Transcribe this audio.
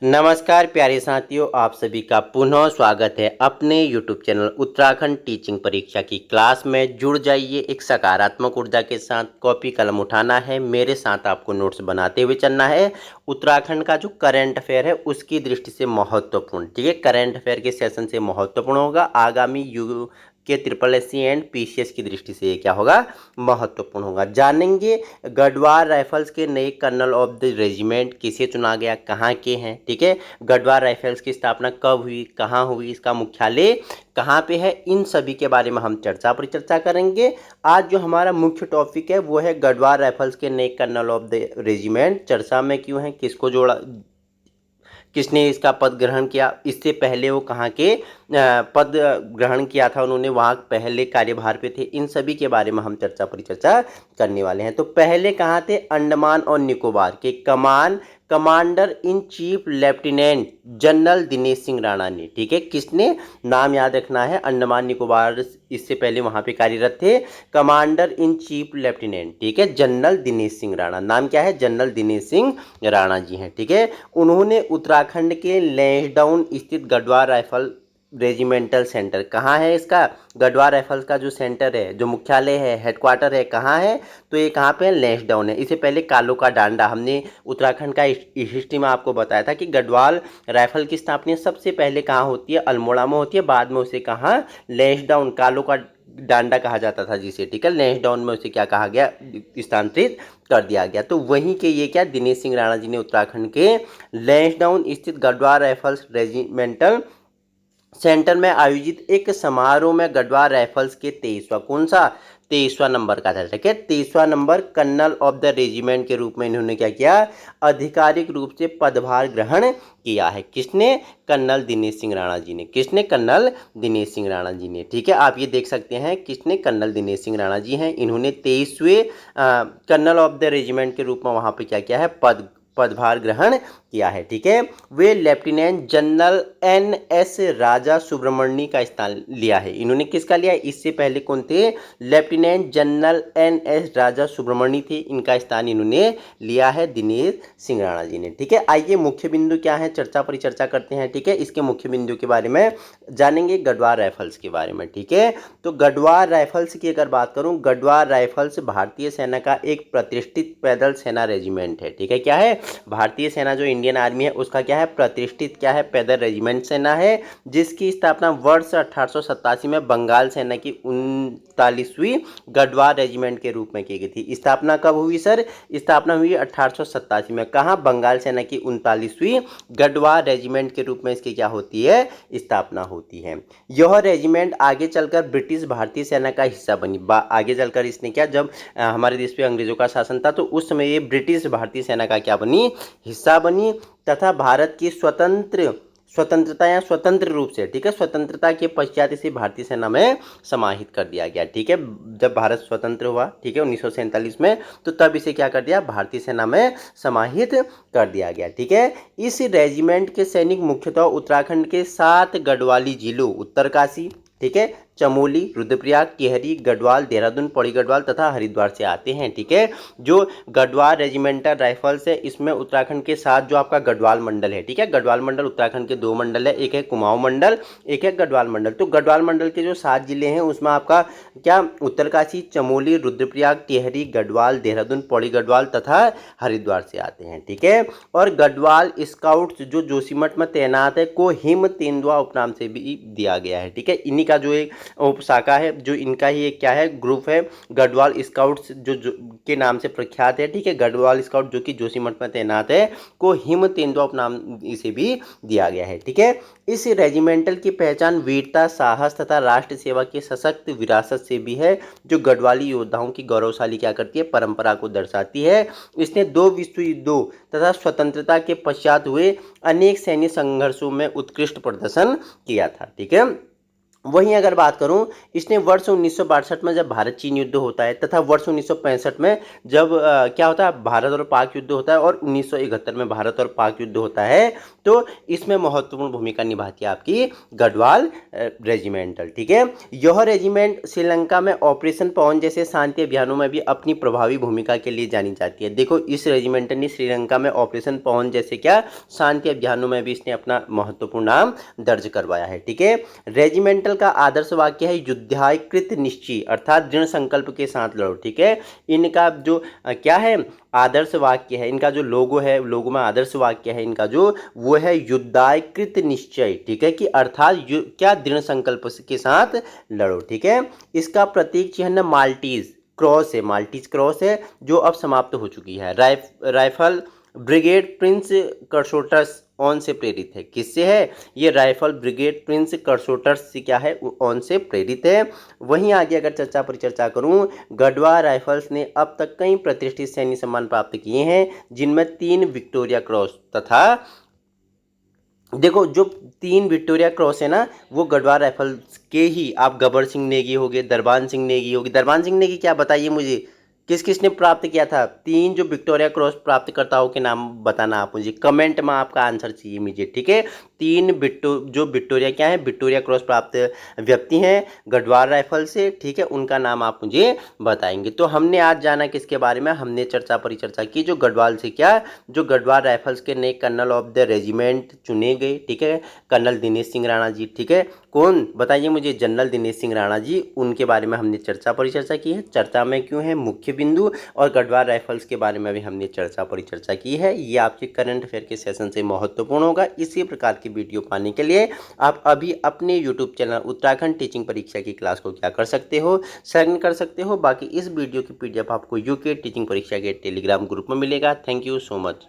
नमस्कार प्यारे साथियों, आप सभी का पुनः स्वागत है अपने YouTube चैनल उत्तराखंड टीचिंग परीक्षा की क्लास में। जुड़ जाइए एक सकारात्मक ऊर्जा के साथ। कॉपी कलम उठाना है, मेरे साथ आपको नोट्स बनाते हुए चलना है। उत्तराखंड का जो करंट अफेयर है उसकी दृष्टि से महत्वपूर्ण, ठीक है, करंट अफेयर के सेशन से महत्वपूर्ण होगा। आगामी U K triple S C and PCS की दृष्टि से ये क्या होगा, महत्वपूर्ण होगा। जानेंगे गढ़वाल राइफल्स के नए कर्नल ऑफ द रेजिमेंट किसे चुना गया, कहाँ के हैं, ठीक है। गढ़वाल राइफल्स की स्थापना कब हुई, कहाँ हुई, इसका मुख्यालय कहाँ पे है, इन सभी के बारे में हम चर्चा पर चर्चा करेंगे। आज जो हमारा मुख्य टॉपिक है वो है गढ़वाल राइफल्स के नए कर्नल ऑफ द रेजिमेंट चर्चा में क्यों है, किसको जोड़ा, किसने इसका पद ग्रहण किया, इससे पहले वो कहाँ के पद ग्रहण किया था उन्होंने, वहाँ पहले कार्यभार पे थे, इन सभी के बारे में हम चर्चा परिचर्चा करने वाले हैं। तो पहले कहाँ थे, अंडमान और निकोबार के commander in chief lieutenant general Dinesh Singh Rana ने, ठीक है, किसने, नाम याद रखना है, अंडमान निकोबार इससे पहले वहाँ पे कार्यरत थे कमांडर इन चीफ लेफ्टिनेंट, ठीक है, जनरल दिनेश सिंह राणा। नाम क्या है, जनरल दिनेश सिंह राणा जी हैं, ठीक है। उन्होंने उत्तराखंड के लैंसडाउन स्थित गढ़वाल राइफल रेजिमेंटल सेंटर, कहाँ है इसका, गढ़वाल राइफल्स का जो सेंटर है, जो मुख्यालय है, हेडक्वार्टर है, कहाँ है, तो ये कहाँ पे है, लैंसडाउन है। इससे पहले कालो का डांडा, हमने उत्तराखंड का हिस्ट्री में आपको बताया था कि गढ़वाल राइफल की स्थापना सबसे पहले कहाँ होती है, अल्मोड़ा में होती है, बाद में उसे कहाँ, लैंसडाउन, कालो का डांडा कहा जाता था जिसे, ठीक है, लैंसडाउन में उसे क्या कहा गया, स्थानांतरित कर दिया गया। तो वहीं के ये क्या, दिनेश सिंह राणा जी ने उत्तराखंड के लैंसडाउन स्थित गढ़वाल राइफल्स रेजिमेंटल सेंटर में आयोजित एक समारोह में गढ़वाल राइफल्स के 23वां, कौन सा, 23वां नंबर का था, ठीक है, 23वां number colonel of the regiment के रूप में इन्होंने क्या किया, आधिकारिक रूप से पदभार ग्रहण किया है। किसने, कर्नल दिनेश सिंह राणा जी ने, किसने, कर्नल दिनेश सिंह राणा जी ने, ठीक है। आप ये देख सकते हैं किसने, कर्नल दिनेश सिंह राणा जी हैं। इन्होंने 23वें कर्नल ऑफ द रेजिमेंट के रूप में वहाँ पे क्या किया है, पदभार ग्रहण किया है, ठीक है। वे लेफ्टिनेंट जनरल एन.एस. राजा सुब्रमण्य का स्थान लिया है। इन्होंने किसका लिया है, इससे पहले कौन थे, लेफ्टिनेंट जनरल एन.एस. राजा सुब्रमण्य थे, इनका स्थान इन्होंने लिया है दिनेश सिंह राणा जी ने, ठीक है। आइए मुख्य बिंदु क्या है, चर्चा परिचर्चा करते हैं, ठीक है। इसके मुख्य बिंदु के बारे में जानेंगे, गढ़वाल राइफल्स के बारे में, ठीक है। तो गढ़वाल राइफल्स की अगर बात करूं, गढ़वाल राइफल्स भारतीय सेना का एक प्रतिष्ठित पैदल सेना रेजिमेंट है, ठीक है। क्या है, भारतीय सेना जो इंडियन आर्मी है उसका क्या है, प्रतिष्ठित क्या है, पैदल रेजिमेंट सेना है, जिसकी स्थापना वर्ष 1887 में बंगाल सेना की 39वीं गढ़वाल रेजिमेंट के रूप में की गई थी। स्थापना कब हुई सर, स्थापना हुई 1887 में, कहाँ, बंगाल सेना की 39वीं गढ़वाल रेजिमेंट के रूप में इसकी क्या होती है, स्थापना होती है। यह रेजिमेंट आगे चलकर ब्रिटिश भारतीय सेना का हिस्सा बनी। आगे चलकर इसने क्या, जब हमारे देश पे अंग्रेजों का शासन था तो उस समय ये ब्रिटिश भारतीय सेना का क्या बनी, हिस्सा बनी, तथा भारत की स्वतंत्रता या स्वतंत्र रूप से, ठीक है, स्वतंत्रता के पश्चात इसे भारतीय सेना में समाहित कर दिया गया, ठीक है। जब भारत स्वतंत्र हुआ, ठीक है, 1947 में, तो तब इसे क्या कर दिया, भारतीय सेना में समाहित कर दिया गया, ठीक है। इस रेजिमेंट के सैनिक मुख्यतः उत्तराखंड के 7 गढ़वाली जिलों, उत्तरकाशी, ठीक है, चमोली, रुद्रप्रयाग, टिहरी, गढ़वाल, देहरादून, पौड़ी गढ़वाल तथा हरिद्वार से आते हैं, ठीक है। जो गढ़वाल रेजिमेंटल राइफल्स है इसमें उत्तराखंड के 7 जो आपका गढ़वाल मंडल है, ठीक है, गढ़वाल मंडल उत्तराखंड के 2 मंडल है, एक है कुमाऊं मंडल, एक है गढ़वाल मंडल। तो गढ़वाल मंडल के जो 7 जिले हैं उसमें आपका क्या, उत्तरकाशी, चमोली, रुद्रप्रयाग, टिहरी, गढ़वाल, देहरादून, पौड़ी गढ़वाल तथा हरिद्वार से आते हैं, ठीक है। और गढ़वाल स्काउट्स जो जोशीमठ में तैनात है को हिम तेंदुआ उपनाम से भी दिया गया है, ठीक है। इन्हीं का जो एक उपशाखा है, जो इनका ही एक क्या है, ग्रुप है, गढ़वाल स्काउट्स जो के नाम से प्रख्यात है, ठीक है। गढ़वाल स्काउट जो कि जोशीमठ में तैनात है को हिम तेंदुआ उपनाम इसे भी दिया गया है, ठीक है। इस रेजिमेंटल की पहचान वीरता, साहस तथा राष्ट्र सेवा की सशक्त विरासत से भी है, जो गढ़वाली योद्धाओं की गौरवशाली क्या करती है, परंपरा को दर्शाती है। इसने 2 विश्व युद्धों तथा स्वतंत्रता के पश्चात हुए अनेक सैन्य संघर्षों में उत्कृष्ट प्रदर्शन किया था, ठीक है। वहीं अगर बात करूं, इसने वर्ष 1962 में जब भारत चीन युद्ध होता है तथा वर्ष 1965 में जब क्या होता है भारत और पाक युद्ध होता है और 1971 में भारत और पाक युद्ध होता है, तो इसमें महत्वपूर्ण भूमिका निभाती है आपकी गढ़वाल रेजिमेंटल। ठीक है, यह रेजिमेंट श्रीलंका में ऑपरेशन पवन जैसे शांति अभियानों में भी अपनी प्रभावी भूमिका के लिए जानी जाती है। देखो, इस रेजिमेंट ने श्रीलंका में ऑपरेशन पवन जैसे क्या शांति अभियानों में भी इसने अपना महत्वपूर्ण नाम दर्ज करवाया है। ठीक है, रेजिमेंटल का आदर्श वाक्य है युद्धाकृत निश्चय, अर्थात दृढ़ संकल्प के साथ लड़ो। ठीक है, इनका जो क्या है आदर्श वाक्य है, इनका जो लोगो है, लोगो में आदर्श वाक्य है इनका जो, वो है युद्धाकृत निश्चय। ठीक है, कि अर्थात क्या दृढ़ संकल्प के साथ लड़ो। ठीक है, इसका प्रतीक चिन्ह माल्टीज क्रॉस है, माल्टीज क्रॉस है जो अब समाप्त हो चुकी है। राइफल ब्रिगेड प्रिंस कर्सोटस ऑन से प्रेरित है। किससे है ये? राइफल ब्रिगेड प्रिंस कर्सोटस से क्या है, ऑन से प्रेरित है। वहीं आगे अगर चर्चा परिचर्चा करूं, गढ़वा राइफल्स ने अब तक कई प्रतिष्ठित सैन्य सम्मान प्राप्त किए हैं, जिनमें 3 विक्टोरिया क्रॉस तथा देखो जो 3 विक्टोरिया क्रॉस है ना, वो गढ़वा राइफल्स के ही, आप गब्बर सिंह नेगी हो गए, दरबान सिंह नेगी होगी। दरबान सिंह नेगी क्या, बताइए मुझे किस किसने प्राप्त किया था? 3 जो विक्टोरिया क्रॉस प्राप्तकर्ताओं के नाम बताना आप मुझे, कमेंट में आपका आंसर चाहिए मुझे। ठीक है, 3 जो विक्टोरिया क्या है, विक्टोरिया क्रॉस प्राप्त व्यक्ति हैं गढ़वाल राइफल से। ठीक है, उनका नाम आप मुझे बताएंगे। तो हमने आज जाना किसके बारे में, हमने चर्चा परिचर्चा की जो गढ़वाल से क्या, जो गढ़वाल राइफल्स के नए कर्नल ऑफ द रेजिमेंट चुने गए। ठीक है, कर्नल दिनेश सिंह राणा जी। ठीक है, कौन बताइए मुझे? जनरल दिनेश सिंह राणा जी, उनके बारे में हमने चर्चा परिचर्चा की है। चर्चा में क्यों है मुख्य बिंदु, और गढ़वाल राइफल्स के बारे में भी हमने चर्चा परिचर्चा की है। ये आपके करंट अफेयर के सेशन से महत्वपूर्ण होगा। इसी प्रकार की वीडियो पाने के लिए आप अभी अपने यूट्यूब चैनल उत्तराखंड टीचिंग परीक्षा की क्लास को क्या कर सकते हो, साइन कर सकते हो। बाकी इस वीडियो की PDF आपको यूके टीचिंग परीक्षा के टेलीग्राम ग्रुप में मिलेगा। Thank you so much.